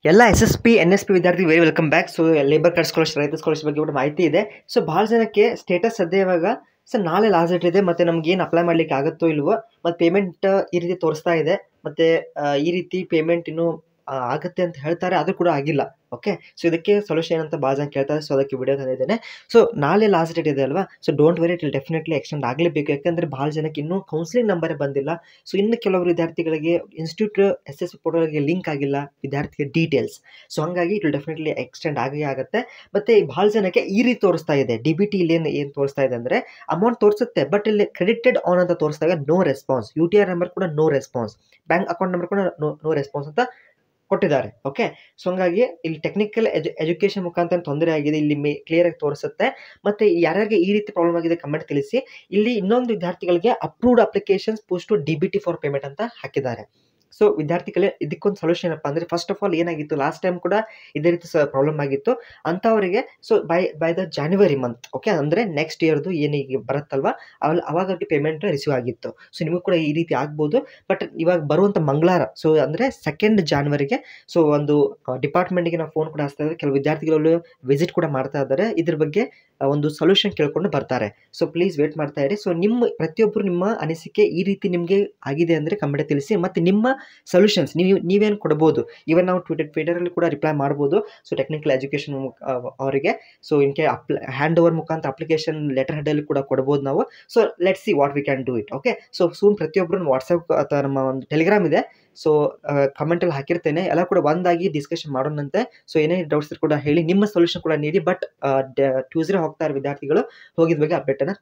ಎಲ್ಲ S-S-P, N-S-P ವಿದ್ಯಾರ್ಥಿ very welcome back. So labour card scholarship, ರೈತ ಸ್ಕಾಲರ್ಶಿಪ್ ಬಗ್ಗೆ ಕೂಡ ಮಾಹಿತಿ ಇದೆ. ಸೊ ಭಾಳ ಜನಕ್ಕೆ ಸ್ಟೇಟಸ್ ಸದ್ಯ ಇವಾಗ ಸರ್ ನಾಳೆ ಲಾಸ್ಟ್ ಡೇಟ್ ಇದೆ, ಮತ್ತು ನಮ್ಗೇನು ಅಪ್ಲೈ ಮಾಡ್ಲಿಕ್ಕೆ ಆಗುತ್ತೋ ಇಲ್ವೋ, ಮತ್ತು ಪೇಮೆಂಟ್ ಈ ರೀತಿ ತೋರಿಸ್ತಾ ಇದೆ, ಮತ್ತು ಈ ರೀತಿ ಪೇಮೆಂಟ್ ಇನ್ನೂ ಆಗುತ್ತೆ ಅಂತ ಹೇಳ್ತಾರೆ, ಅದು ಕೂಡ ಆಗಿಲ್ಲ. ಓಕೆ, ಸೊ ಇದಕ್ಕೆ ಸೊಲ್ಯೂಷನ್ ಅಂತ ಭಾಳ ಜನ ಕೇಳ್ತಾರೆ. ಸೊ ಅದಕ್ಕೆ ವಿಡಿಯೋ ತಂದಿದ್ದೇನೆ. ಸೊ ನಾಳೆ ಲಾಸ್ಟ್ ಡೇಟ್ ಇದೆ ಅಲ್ವಾ, so don't very, it will definitely extend ಆಗಲೇಬೇಕು. ಯಾಕಂದರೆ ಭಾಳ ಜನಕ್ಕೆ ಇನ್ನೂ ಕೌನ್ಸಿಲಿಂಗ್ ನಂಬರೇ ಬಂದಿಲ್ಲ. ಸೊ ಇನ್ನು ಕೆಲವರು ವಿದ್ಯಾರ್ಥಿಗಳಿಗೆ ಇನ್ಸ್ಟಿಟ್ಯೂಟ್ ಎಸ್-ಎಸ್ ಪೋರ್ಟಲ್ಗೆ ಲಿಂಕ್ ಆಗಿಲ್ಲ ವಿದ್ಯಾರ್ಥಿಗೆ ಡೀಟೇಲ್ಸ್. ಸೊ ಹಂಗಾಗಿ ಇಟ್ ವಿಲ್ ಡೆಫಿನೆಟ್ಲಿ ಎಕ್ಸ್ಟೆಂಡ್ ಆಗೇ ಆಗುತ್ತೆ. ಮತ್ತು ಭಾಳ ಜನಕ್ಕೆ ಈ ರೀತಿ ತೋರಿಸ್ತಾ ಇದೆ, ಡಿ ಬಿ ಟಿ ಇಲ್ಲಿ ಏನು ತೋರಿಸ್ತಾ ಇದೆ ಅಂದರೆ ಅಮೌಂಟ್ ತೋರಿಸುತ್ತೆ, ಬಟ್ ಇಲ್ಲಿ ಕ್ರೆಡಿಟೆಡ್ ಆನ್ ಅಂತ ತೋರಿಸ್ದಾಗ no response, U T R number ಕೂಡ no response, bank account number ಕೂಡ ನೋ ರೆಸ್ಪಾನ್ಸ್ ಅಂತ ಕೊಟ್ಟಿದ್ದಾರೆ. ಓಕೆ, ಸೊ ಹಂಗಾಗಿ ಇಲ್ಲಿ ಟೆಕ್ನಿಕಲ್ ಎಜುಕೇಷನ್ ಮುಖಾಂತರ ತೊಂದರೆ ಆಗಿದೆ, ಇಲ್ಲಿ ಕ್ಲಿಯರಾಗಿ ತೋರಿಸುತ್ತೆ. ಮತ್ತು ಯಾರ್ಯಾರಿಗೆ ಈ ರೀತಿ ಪ್ರಾಬ್ಲಮ್ ಆಗಿದೆ ಕಮೆಂಟ್ ತಿಳಿಸಿ. ಇಲ್ಲಿ ಇನ್ನೊಂದು ವಿದ್ಯಾರ್ಥಿಗಳಿಗೆ approved applications post to D B T for payment ಅಂತ ಹಾಕಿದ್ದಾರೆ. ಸೊ ವಿದ್ಯಾರ್ಥಿಗಳೇ ಇದಕ್ಕೊಂದು ಸೊಲ್ಯೂಷನ್ ಏನಪ್ಪ ಅಂದರೆ, ಫಸ್ಟ್ ಆಫ್ ಆಲ್ ಏನಾಗಿತ್ತು ಲಾಸ್ಟ್ ಟೈಮ್ ಕೂಡ ಇದೇ ರೀತಿ ಪ್ರಾಬ್ಲಮ್ ಆಗಿತ್ತು ಅಂಥವರಿಗೆ. So by the January month, okay, ಅಂದರೆ ನೆಕ್ಸ್ಟ್ ಇಯರ್ದು ಏನೀಗ ಬರುತ್ತಲ್ವ ಅವಾಗ ಅವ್ರಿಗೆ ಪೇಮೆಂಟ್ ರಿಸೀವ್ ಆಗಿತ್ತು. ಸೊ ನಿಮಗೂ ಕೂಡ ಈ ರೀತಿ ಆಗ್ಬೋದು. ಬಟ್ ಇವಾಗ ಬರುವಂಥ ಮಂಗಳವಾರ, ಸೊ ಅಂದರೆ 2 ಜಾನ್ವರಿಗೆ, ಸೊ ಒಂದು ಡಿಪಾರ್ಟ್ಮೆಂಟಿಗೆ ನಾವು ಫೋನ್ ಕೂಡ ಹಚ್ತಾ ಇದ್ದಾರೆ. ಕೆಲವು ವಿದ್ಯಾರ್ಥಿಗಳು ವಿಸಿಟ್ ಕೂಡ ಮಾಡ್ತಾ ಇದ್ದಾರೆ, ಇದ್ರ ಬಗ್ಗೆ ಒಂದು ಸೊಲ್ಯೂಷನ್ ಕೇಳ್ಕೊಂಡು ಬರ್ತಾರೆ. ಸೊ ಪ್ಲೀಸ್ ವೇಟ್ ಮಾಡ್ತಾ ಇರಿ. ಸೊ ಪ್ರತಿಯೊಬ್ಬರು ನಿಮ್ಮ ಅನಿಸಿಕೆ ಈ ರೀತಿ ನಿಮಗೆ ಆಗಿದೆ ಅಂದರೆ ಕಮೆಂಟ್ ತಿಳಿಸಿ, ಮತ್ತು ನಿಮ್ಮ ಸೊಲ್ಯೂಷನ್ಸ್ ನೀವೇನು ಕೊಡ್ಬೋದು. ಇವನ್ ನಾವು ಟ್ವಿಟರಲ್ಲಿ ಕೂಡ ರಿಪ್ಲೈ ಮಾಡ್ಬೋದು. ಸೊ ಟೆಕ್ನಿಕಲ್ ಎಜುಕೇಷನ್ ಅವರಿಗೆ, ಸೊ ಇನ್ಕೆ ಹ್ಯಾಂಡ್ ಓವರ್ ಮುಖಾಂತರ ಅಪ್ಲಿಕೇಶನ್ ಲೆಟರ್ ಹೆಡಲ್ಲಿ ಕೂಡ ಕೊಡ್ಬೋದು ನಾವು. So let's see what we can do it. Okay, so soon ಪ್ರತಿಯೊಬ್ಬರು ವಾಟ್ಸಪ್ ಅಥವಾ ನಮ್ಮ ಒಂದು ಟೆಲಿಗ್ರಾಮ್ ಇದೆ, ಸೊ ಕಮೆಂಟಲ್ಲಿ ಹಾಕಿರ್ತೇನೆ, ಎಲ್ಲ ಕೂಡ ಒಂದಾಗಿ ಡಿಸ್ಕಷನ್ ಮಾಡೋಣಂತೆ. ಸೊ ಏನೇ ಡೌಟ್ಸ್ ಕೂಡ ಹೇಳಿ, ನಿಮ್ಮ ಸೊಲ್ಯೂಷನ್ ಕೂಡ ನೀಡಿ. ಬಟ್ ಟ್ಯೂಸ್ಡೇ ಹೋಗ್ತಾರೆ ವಿದ್ಯಾರ್ಥಿಗಳು, ಹೋಗಿದ ಬಗ್ಗೆ ಅಪ್ಡೇಟನ್ನು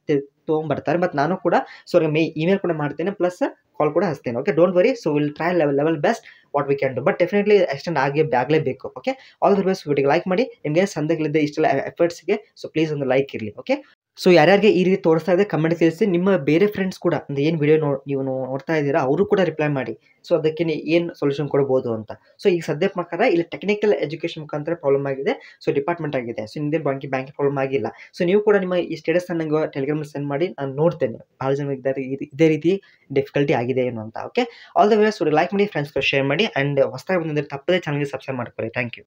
ತೊಗೊಂಬರ್ತಾರೆ. ಮತ್ತು ನಾನು ಕೂಡ ಸೊ ಇಮೇಲ್ ಕೂಡ ಮಾಡ್ತೇನೆ, ಪ್ಲಸ್ ಕಾಲ್ ಕೂಡ ಹಚ್ತೇನೆ. Okay, don't worry. So will try level best what we can do, but definitely extend ಆಗಲೇಬೇಕು. Okay, all the best. ವಿಡಿಯೋಗೆ ಲೈಕ್ ಮಾಡಿ, ನಿಮಗೆ ಸಂದೇಹಗಳಿದ್ದೆ ಇಷ್ಟೆಲ್ಲ ಎಫರ್ಟ್ಸ್ಗೆ, ಸೊ ಪ್ಲೀಸ್ ಒಂದು ಲೈಕ್ ಇರಲಿ. ಓಕೆ, ಸೊ ಯಾರ್ಯಾರಿಗೆ ಈ ರೀತಿ ತೋರಿಸ್ತಾ ಇದೆ ಕಮೆಂಟ್ ತಿಳಿಸಿ. ನಿಮ್ಮ ಬೇರೆ ಫ್ರೆಂಡ್ಸ್ ಕೂಡ ಅಂದರೆ ಏನು ವಿಡಿಯೋ ನೀವು ನೋಡ್ತಾ ಇದ್ದೀರಾ ಅವರು ಕೂಡ ರಿಪ್ಲೈ ಮಾಡಿ, ಸೊ ಅದಕ್ಕೆ ಏನು ಸೊಲ್ಯೂಷನ್ ಕೊಡ್ಬೋದು ಅಂತ. ಸೊ ಈಗ ಸದ್ಯ ಪ್ರಕಾರ ಇಲ್ಲಿ ಟೆಕ್ನಿಕಲ್ ಎಜುಕೇಷನ್ ಮುಖಾಂತರ ಪ್ರಾಬ್ಲಮ್ ಆಗಿದೆ, ಸೊ ಡಿಪಾರ್ಟ್ಮೆಂಟ್ ಆಗಿದೆ. ಸೊ ಹಿಂದೆ ಬ್ಯಾಂಕಿಂಗ್ ಪ್ರಾಬ್ಲಮ್ ಆಗಿಲ್ಲ. ಸೊ ನೀವು ಕೂಡ ನಿಮ್ಮ ಈ ಸ್ಟೇಟಸ್ ನನಗೆ ಟೆಲಿಗ್ರಾಮ್ ಸೆಂಡ್ ಮಾಡಿ, ನಾನು ನೋಡ್ತೇನೆ ಭಾಳ ಜನ ಇದ್ದಾರೆ ಇದೇ ರೀತಿ ಡಿಫಿಕಲ್ಟಿ ಆಗಿದೆ ಏನು ಅಂತ. Okay, all the best. Like ಮಾಡಿ, ಫ್ರೆಂಡ್ಸ್ಗೆ ಶೇರ್ ಮಾಡಿ, ಆ್ಯಂಡ್ ಹೊಸದಾಗಿ ಬಂದಿದ್ದರೆ ತಪ್ಪದೇ ಚಾನಲ್ಗೆ ಸಬ್ಸ್ಕ್ರೈಬ್ ಮಾಡ್ಕೊಳ್ಳಿ. Thank you.